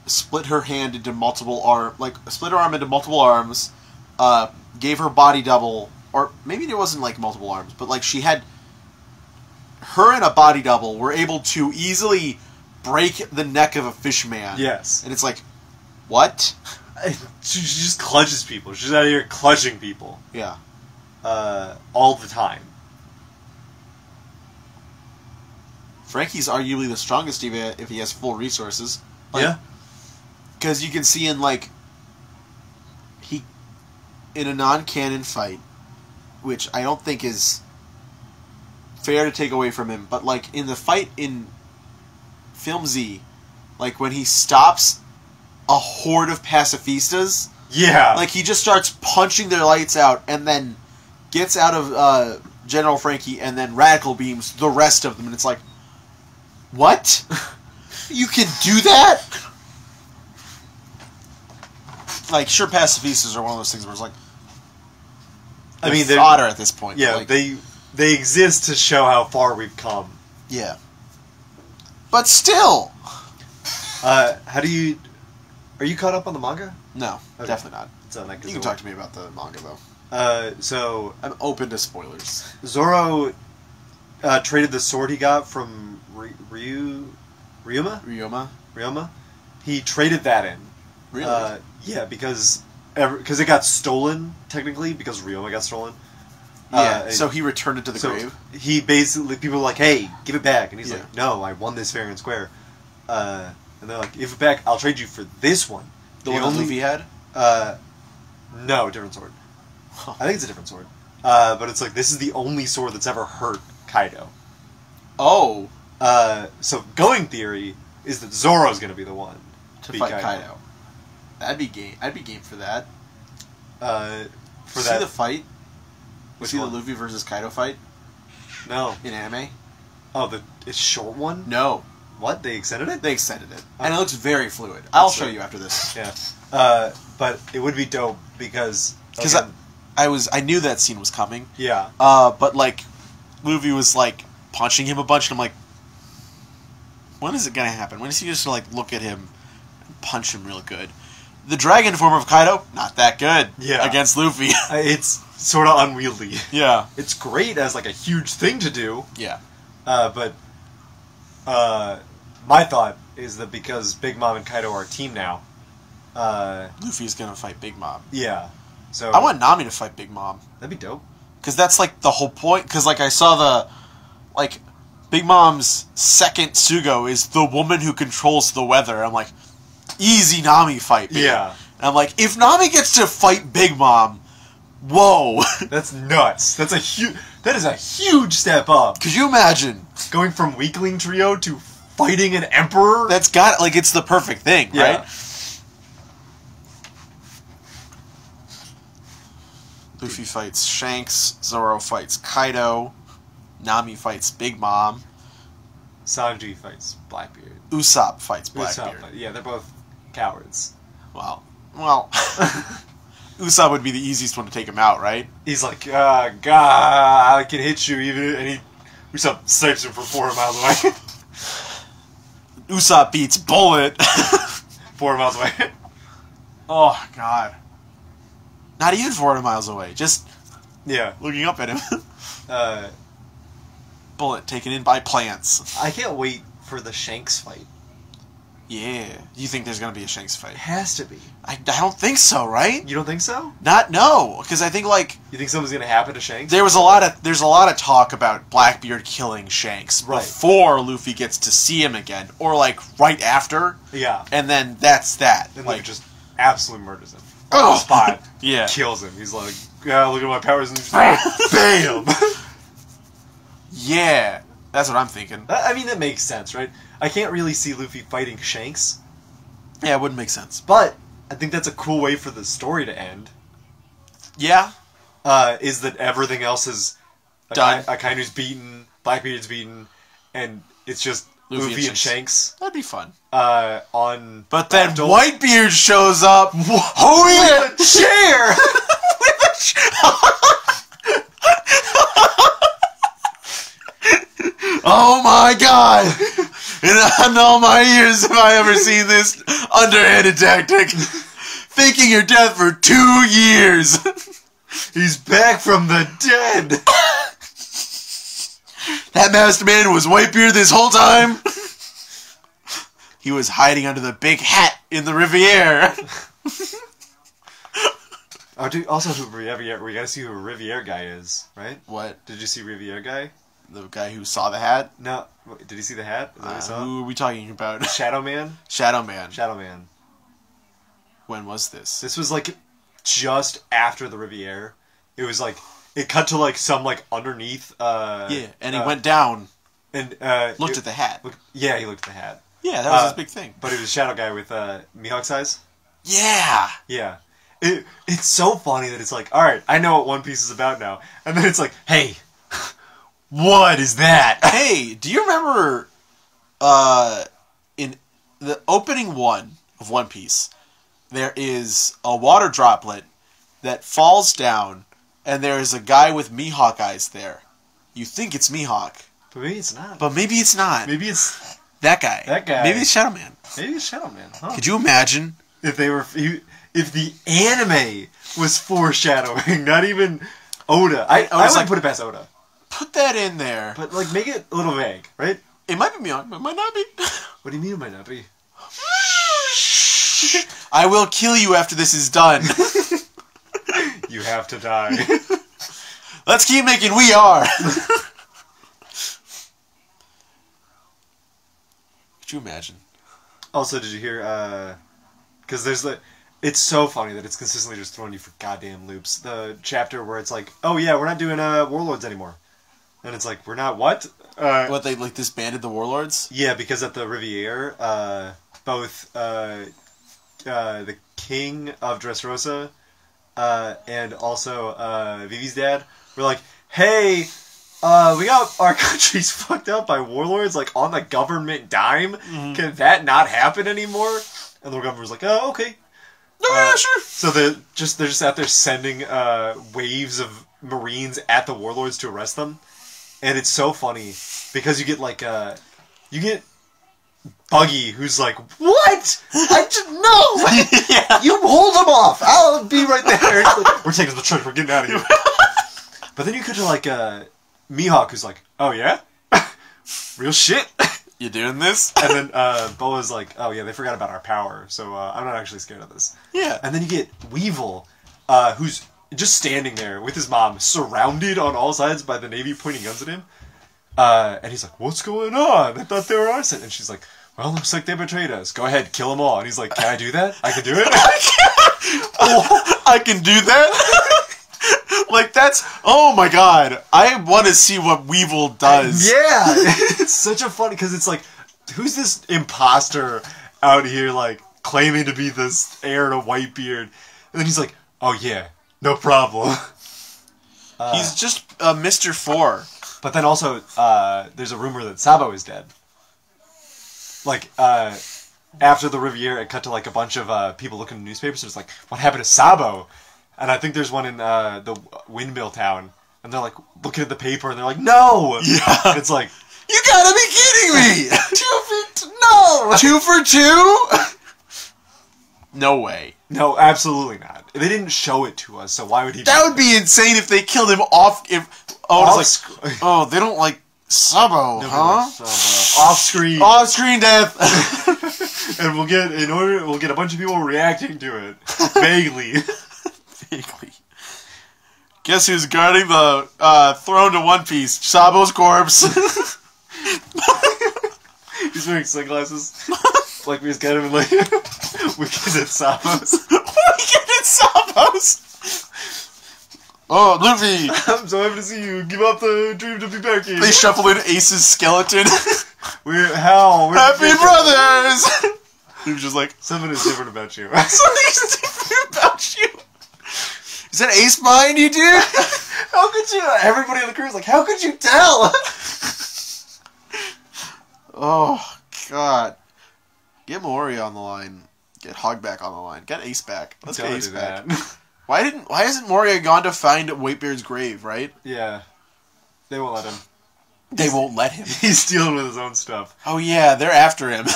split her hand into multiple split her arm into multiple arms, gave her body double, or maybe there wasn't, like, multiple arms, but, like, she had... Her and a body double were able to easily break the neck of a fish man. Yes. And it's like, what? She just clutches people. She's out here clutching people. Yeah. All the time. Frankie's arguably the strongest if he has full resources. Like, yeah. Because you can see in, like, in a non-canon fight, which I don't think is fair to take away from him, but, like, in the fight in Film Z, like, when he stops a horde of pacifistas, yeah, like, he just starts punching their lights out and then gets out of General Frankie and then radical beams the rest of them, and it's like, what? You can do that? Like, sure, pacifistas are one of those things where it's like, I mean, they're fodder at this point. Yeah, like, they exist to show how far we've come. Yeah. But still! How do you... Are you caught up on the manga? No, okay. Definitely not. So, like, you can talk to me about the manga, though. So... I'm open to spoilers. Zoro traded the sword he got from Ryuma? Ryuma? He traded that in. Really? Yeah, because it got stolen, technically, because Ryuma got stolen. Yeah, so he returned it to the grave? He basically, people were like, hey, give it back. And he's like, no, I won this fair and square. And they're like, give it back, I'll trade you for this one. The one that Luffy had? No, different sword. Huh. I think it's a different sword. But it's like, this is the only sword that's ever hurt Kaido. Oh. So, going theory is that Zoro's going to be the one to fight Kaido. I'd be game for that. See the fight? See the Luffy versus Kaido fight? No. In anime? Oh, it's short one? No. What? They extended it? They extended it. And it looks very fluid. I'll show you after this. Yeah. But it would be dope because... Because I knew that scene was coming. Yeah. But, like, Luffy was, like, punching him a bunch, and I'm like, when is it going to happen? When is he just going to, like, look at him and punch him real good? The dragon form of Kaido, not that good. Yeah. Against Luffy. It's sort of unwieldy. Yeah. It's great as, like, a huge thing to do. Yeah. But my thought is that because Big Mom and Kaido are a team now, Luffy's gonna fight Big Mom. Yeah. So I want Nami to fight Big Mom. That'd be dope. Because that's, like, the whole point. Because, like, I saw like, Big Mom's second Sugo is the woman who controls the weather. I'm like, easy Nami fight, baby. Yeah. And I'm like, if Nami gets to fight Big Mom, whoa. That's nuts. That is a huge step up. Could you imagine? Going from weakling trio to fighting an emperor? That's got, like, it's the perfect thing, yeah. Right? Luffy fights Shanks, Zoro fights Kaido, Nami fights Big Mom, Sanji fights Blackbeard. Usopp fights Blackbeard. Yeah, they're both cowards. Wow. Well, Usopp would be the easiest one to take him out, right? He's like, God, I can hit you even, and Usopp snipes him from 400 miles away. Usopp beats Bullet. 400 miles away. Oh, God. Not even 400 miles away. Just looking up at him. Bullet taken in by plants. I can't wait for the Shanks fight. Yeah. You think there's going to be a Shanks fight? It has to be. I don't think so, right? You don't think so? No, because I think, like... You think something's going to happen to Shanks? There's a lot of talk about Blackbeard killing Shanks before Luffy gets to see him again, or, like, right after. Yeah. And then that's that. And like, Luffy just absolutely murders him. On the spot. Yeah. Kills him. He's like, yeah, look at my powers, and just BAM! Yeah. That's what I'm thinking. I mean, that makes sense, right? I can't really see Luffy fighting Shanks. Yeah, it wouldn't make sense. But I think that's a cool way for the story to end. Yeah. Is that everything else is done. Akainu's beaten, Blackbeard's beaten, and it's just Luffy and Shanks. That'd be fun. On. But then Whitebeard shows up. Holy chair! Oh my God! In all my years have I ever seen this underhanded tactic. Faking your death for 2 years. He's back from the dead. That masked man was Whitebeard this whole time. He was hiding under the big hat in the Riviera. Oh, dude, also Riviera, we gotta see who Riviera guy is, right? What? Did you see Riviera guy? The guy who saw the hat? No. Did he see the hat? Is that what he saw? Who are we talking about? Shadow Man? Shadow Man. Shadow Man. When was this? This was like just after the Riviera. It was like it cut to like some like underneath. Yeah, and he went down and looked at the hat. Yeah, he looked at the hat. Yeah, that was his big thing. But it was Shadow Guy with Mihawk's eyes. Yeah. Yeah. It's so funny that it's like, all right, I know what One Piece is about now, and then it's like, hey, what is that? Hey, do you remember in the opening one of One Piece, there is a water droplet that falls down, and there is a guy with Mihawk eyes there. You think it's Mihawk. But maybe it's not. But maybe it's not. Maybe it's that guy. That guy. Maybe it's Shadow Man. Maybe it's Shadow Man. Huh? Could you imagine if they were... If the anime was foreshadowing, not even Oda. I would put it past Oda. Put that in there. But, like, make it a little vague, right? It might be Mihawk, but it might not be. What do you mean it might not be? I will kill you after this is done. You have to die. Let's keep making We Are. Could you imagine? Also, did you hear, because there's the... It's so funny that it's consistently just throwing you for goddamn loops. The chapter where it's like, oh yeah, we're not doing Warlords anymore. And it's like, we're not what? What, they like disbanded the Warlords? Yeah, because at the Riviera, both the king of Dressrosa and also Vivi's dad were like, hey, we got our countries fucked up by warlords, like on the government dime. Mm-hmm. Can that not happen anymore? And the government was like, oh, okay. Yeah, sure. So they're just out there sending waves of Marines at the warlords to arrest them, and it's so funny because you get like Buggy, who's like, what? I just no. Yeah. You hold them off. I'll be right there. Like, we're taking the truck. We're getting out of here. But then you could do like Mihawk, who's like, oh yeah, real shit. You doing this? And then Boa's like, oh yeah, they forgot about our power, so I'm not actually scared of this. Yeah. And then you get Weevil, who's just standing there with his mom, surrounded on all sides by the Navy pointing guns at him. And he's like, what's going on? I thought they were arson. And she's like, well, looks like they betrayed us. Go ahead, kill them all. And he's like, can I do that? I can do it? I can do that? Like, that's... Oh, my God. I want to see what Weevil does. Yeah. It's such a funny... Because it's like, who's this imposter out here, like, claiming to be this heir to Whitebeard? And then he's like, oh, yeah, no problem. He's just Mr. 4. But then also, there's a rumor that Sabo is dead. Like, after the Riviera, it cut to like a bunch of people looking in newspapers. It's like, what happened to Sabo? And I think there's one in the windmill town, and they're like looking at the paper, and they're like, no. Yeah. It's like, you gotta be kidding me. 2 for no. 2 for 2? No way. No, absolutely not. They didn't show it to us, so why would he? That would be insane if they killed him off. Oh, they don't like Sabo, huh? Off screen. Off screen death. And we'll get a bunch of people reacting to it vaguely. Vaguely. Guess who's guarding the throne to One Piece? Sabo's corpse. He's wearing sunglasses. Blackbeard's got him in like Wicked at Sabo's. Wicked at Sabo's. Oh, Luffy! I'm so happy to see you. Give up the dream to be back here. They shuffle in Ace's skeleton. We're happy brothers. He was just like, something is different about you. Something is different about you. Is that Ace behind you, dude? How could you? Everybody on the crew is like, how could you tell? Oh God! Get Moria on the line. Get Hogback on the line. Get Ace back. Let's get Ace back. Why hasn't Moria gone to find Whitebeard's grave, right? Yeah. They won't let him. They won't let him. He's dealing with his own stuff. Oh yeah, they're after him.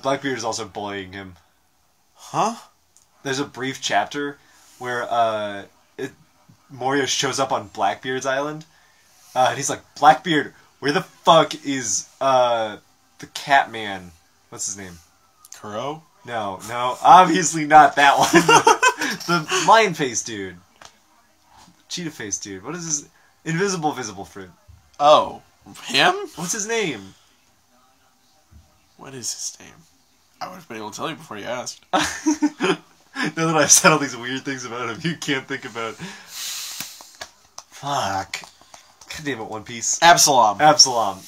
Blackbeard is also bullying him. Huh? There's a brief chapter where Moria shows up on Blackbeard's island. And he's like, Blackbeard, where the fuck is the cat man? What's his name? Kuro? No, obviously not that one. The lion face dude. Cheetah face dude. What is his... Invisible visible fruit. Oh. Him? What's his name? What is his name? I would have been able to tell you before you asked. Now that I've said all these weird things about him, you can't think about... Fuck. God damn it, One Piece. Absalom.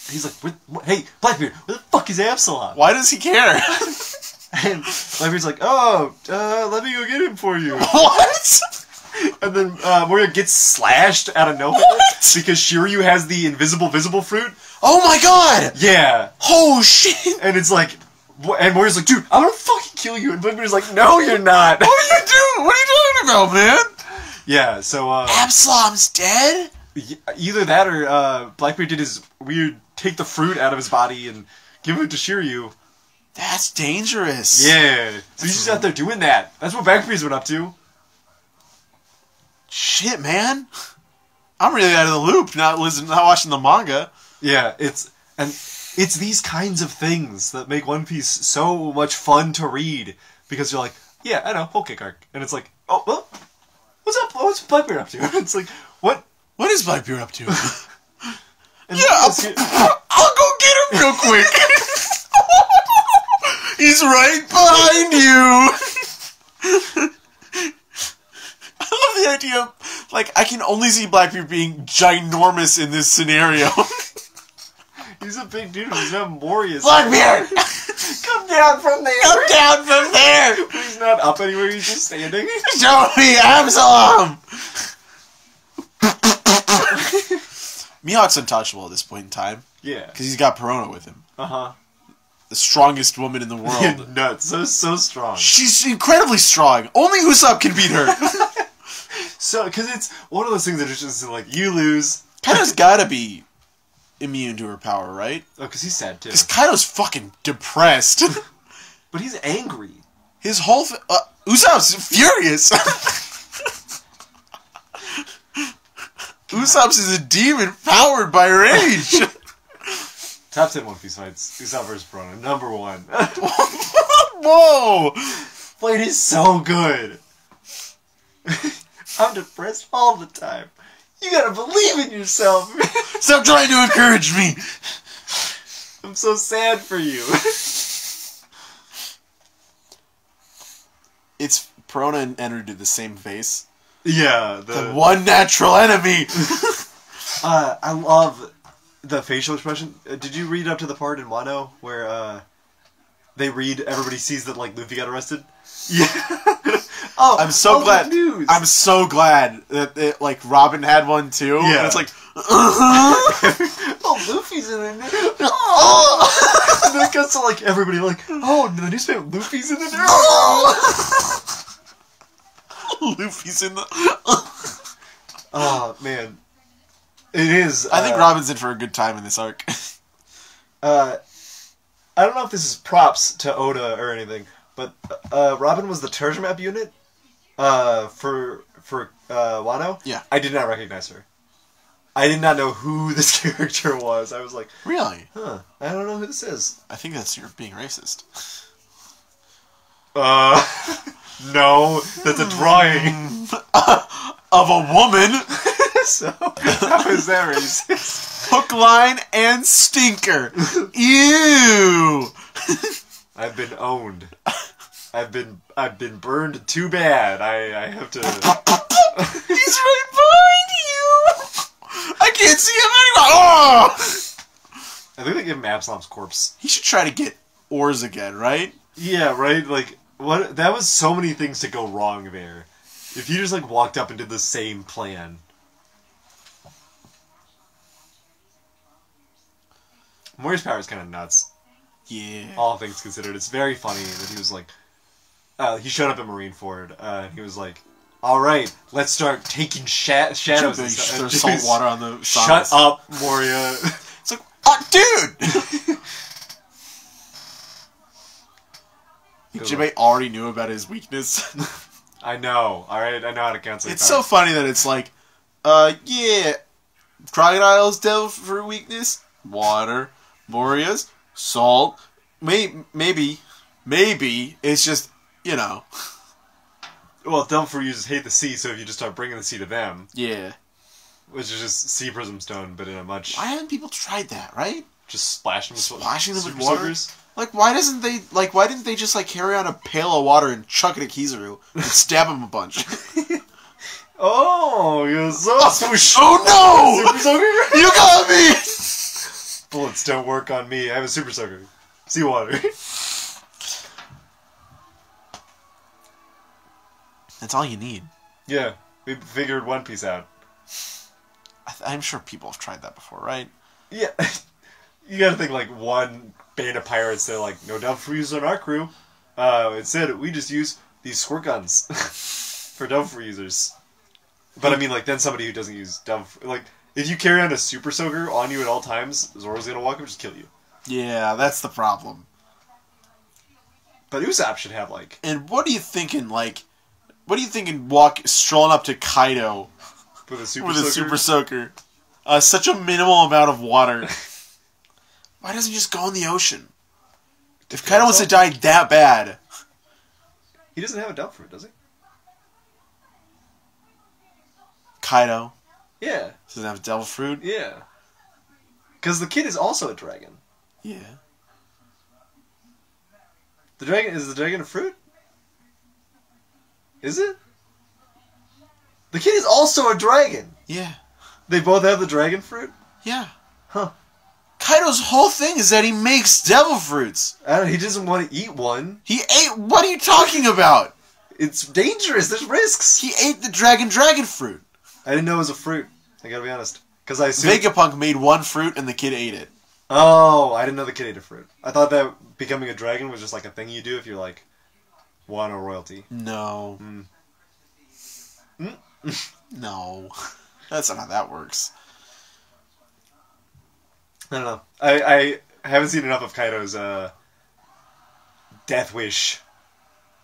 He's like, hey, Blackbeard, where the fuck is Absalom? Why does he care? And Blackbeard's like, oh, let me go get him for you. What? And then Moria gets slashed out of nowhere. What? Because Shiryu has the invisible visible fruit. Oh my God! Yeah. Oh shit! And it's like, and Moria's like, dude, I'm gonna fucking kill you. And Blackbeard's like, no, you're not. What are you doing? What are you talking about, man? Yeah, so, Absalom's dead? Either that or Blackbeard did his weird take the fruit out of his body and give it to Shiryu. That's dangerous. Yeah. So he's just out there doing that. That's what Blackbeard's been up to. Shit, man. I'm really out of the loop, not watching the manga. Yeah, it's these kinds of things that make One Piece so much fun to read. Because you're like, yeah, I know, whole kick arc. And it's like, oh, well, what's up? What's Blackbeard up to? It's like, what? What is Blackbeard up to? And I'll go get him real quick. He's right behind you. I love the idea of, like, I can only see Blackbeard being ginormous in this scenario. He's a big dude. He's not Moria. Blackbeard! Come down from there. Come down from there. He's not up anywhere. He's just standing. Show me Absalom. Mihawk's untouchable at this point in time. Yeah. Because he's got Perona with him. Uh-huh. The strongest woman in the world. Nuts. So strong. She's incredibly strong. Only Usopp can beat her. So, because it's one of those things that is just like, you lose. Kaido's gotta be immune to her power, right? Oh, because he's sad, too. Because Kaido's fucking depressed. But he's angry. His whole... Usopp's furious. Usopp's is a demon powered by rage. Top 10 One Piece fights. Usopp vs. Perona. Number 1. Whoa! Fight is so good. I'm depressed all the time. You gotta believe in yourself. Stop trying to encourage me. I'm so sad for you. It's Perona and Enter do the same face. Yeah. The one natural enemy. I love the facial expression. Did you read up to the part in Wano where everybody sees that like Luffy got arrested? Yeah. Oh, I'm so glad. News. I'm so glad that like Robin had one too. Yeah. And it's like, oh, Luffy's in the news. Oh, then it goes to, like, everybody, like, oh, the newspaper, Luffy's in the news! Luffy's in the... Oh, man. It is. I think Robin's in for a good time in this arc. I don't know if this is props to Oda or anything, but Robin was the treasure map unit for Wano. Yeah. I did not recognize her. I did not know who this character was. I was like, Really? huh, I don't know who this is. I think that's you're being racist. No, that's a drawing. Of a woman. So, how is that racist? Hook, line, and stinker. Ew. I've been owned. I've been burned too bad. I have to. He's right behind you. I can't see him anymore. Oh! I think they give him Absalom's corpse. He should try to get ores again, right? Yeah, right. Like what? That was so many things to go wrong there. If you just like walked up and did the same plan. Mori's power is kind of nuts. Yeah. All things considered, it's very funny that he was like, he showed up at Marineford, and he was like, "All right, let's start taking shadows." And stuff. There's salt water on the. Shut up, Moria. It's like, oh, dude. Jinbei already knew about his weakness. I know. All right, I know how to cancel. It's so funny that it's like, yeah, Crocodile's devil for weakness, water. Moria's salt. Maybe it's just, you know. Well, devil fruit users hate the sea, so if you just start bringing the sea to them, Yeah. which is just sea prism stone, but in a much Why haven't people tried that? Right? just splashing them with super water. soakers. Like, why didn't they just like carry on a pail of water and chuck it at Kizaru and stab him a bunch? Oh, you're so swoosh. Oh no! Super soaker. You got me. Bullets don't work on me. I have a super soaker. Seawater. That's all you need. Yeah, we figured One Piece out. I'm sure people have tried that before, right? Yeah. You gotta think like one band of pirates that are like, no devil fruit users on our crew. Instead, we just use these squirt guns for devil fruit users. But I mean, like, then somebody who doesn't use devil fruit, like, if you carry on a super soaker on you at all times, Zoro's gonna walk up and just kill you. Yeah, that's the problem. But Usopp should have, like... And what are you thinking, strolling up to Kaido With a super soaker? Such a minimal amount of water. Why doesn't he just go in the ocean? If Kaido wants to die that bad... He doesn't have a devil fruit, does he? Kaido? Yeah. Doesn't have devil fruit? Yeah. Because the kid is also a dragon. Yeah. Is the dragon a fruit? Is it? The kid is also a dragon! Yeah. They both have the dragon fruit? Yeah. Huh. Kaido's whole thing is that he makes devil fruits. He doesn't want to eat one. He ate... What are you talking about? It's dangerous. There's risks. He ate the dragon fruit. I didn't know it was a fruit. I gotta be honest. Because I assumed... Vegapunk made one fruit and the kid ate it. Oh, I didn't know the kid ate a fruit. I thought that becoming a dragon was just like a thing you do if you're like Wano royalty. No. No. That's not how that works. I don't know. I haven't seen enough of Kaido's death wish.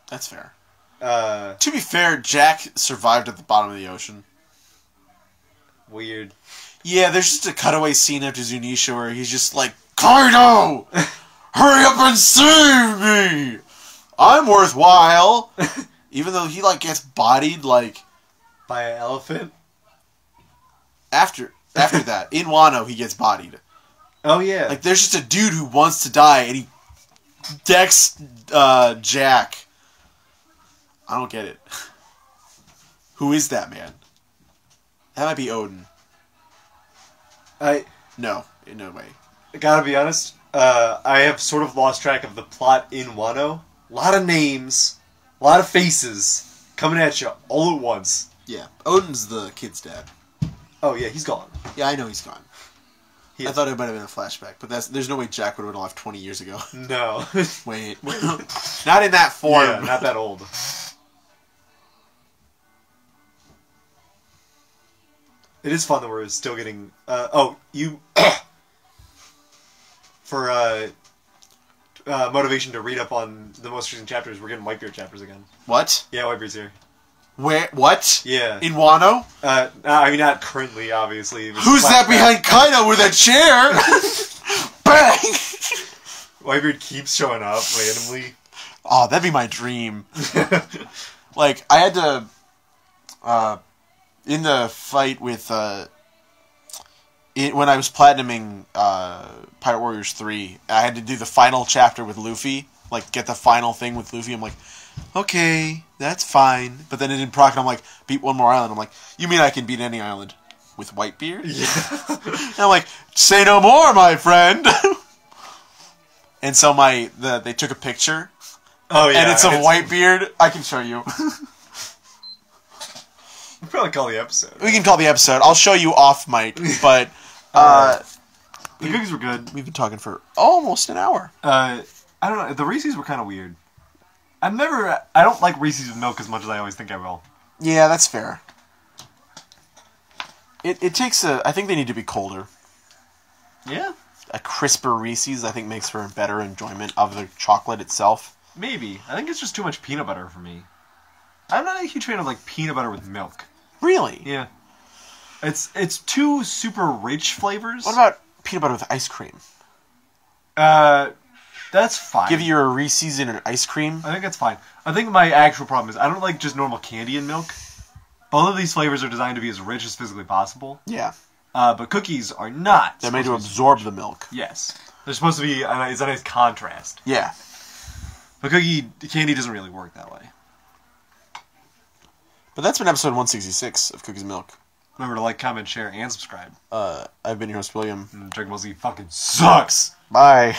That's fair. To be fair, Jack survived at the bottom of the ocean. Weird. Yeah, there's just a cutaway scene after Zunisha where he's just like, Kaido! Hurry up and save me! I'm worthwhile! Even though he, like, gets bodied, like... By an elephant? After that, in Wano, he gets bodied. Oh, yeah. Like, there's just a dude who wants to die, and he decks Jack. I don't get it. Who is that man? That might be Odin. No, in no way. Gotta be honest, I have sort of lost track of the plot in Wano. A lot of names, a lot of faces coming at you all at once. Yeah, Odin's the kid's dad. Oh yeah, he's gone. Yeah, I know he's gone. I thought it might have been a flashback, but there's no way Jack would have been alive 20 years ago. No. Wait. Not in that form. Yeah, not that old. It is fun that we're still getting... For motivation to read up on the most recent chapters, we're getting Whitebeard chapters again. What? Yeah, Whitebeard's here. Where? What? Yeah. In Wano? I mean, not currently, obviously. Who's that behind Kaido with a chair? Bang! Whitebeard keeps showing up randomly. Oh, that'd be my dream. Like, I had to... in the fight with... when I was platinuming Pirate Warriors 3, I had to do the final chapter with Luffy. Like, get the final thing with Luffy. I'm like, okay, that's fine. But then in Proc, I'm like, beat one more island. I'm like, you mean I can beat any island with Whitebeard? Yeah. And I'm like, say no more, my friend. And so they took a picture. Oh, yeah. And it's of Whitebeard. I can show you. We'll probably call the episode. We can call the episode. I'll show you off mic, but the cookies were good. We've been talking for almost an hour. I don't know. The Reese's were kind of weird. I don't like Reese's with milk as much as I always think I will. Yeah, that's fair. It takes I think they need to be colder. Yeah? A crisper Reese's, I think, makes for a better enjoyment of the chocolate itself. Maybe. I think it's just too much peanut butter for me. I'm not a huge fan of, like, peanut butter with milk. Really? Yeah. It's two super rich flavors. What about peanut butter with ice cream? That's fine. Give you a Reese's in an ice cream? I think that's fine. I think my actual problem is I don't like just normal candy and milk. Both of these flavors are designed to be as rich as physically possible. Yeah. But cookies are not. They're made to absorb the milk. Yes. They're supposed to be, it's a nice contrast. Yeah. But candy doesn't really work that way. But that's been episode 166 of Cookies and Milk. Remember to like, comment, share, and subscribe. I've been your host, William. And Dragon Ball Z fucking sucks! Bye.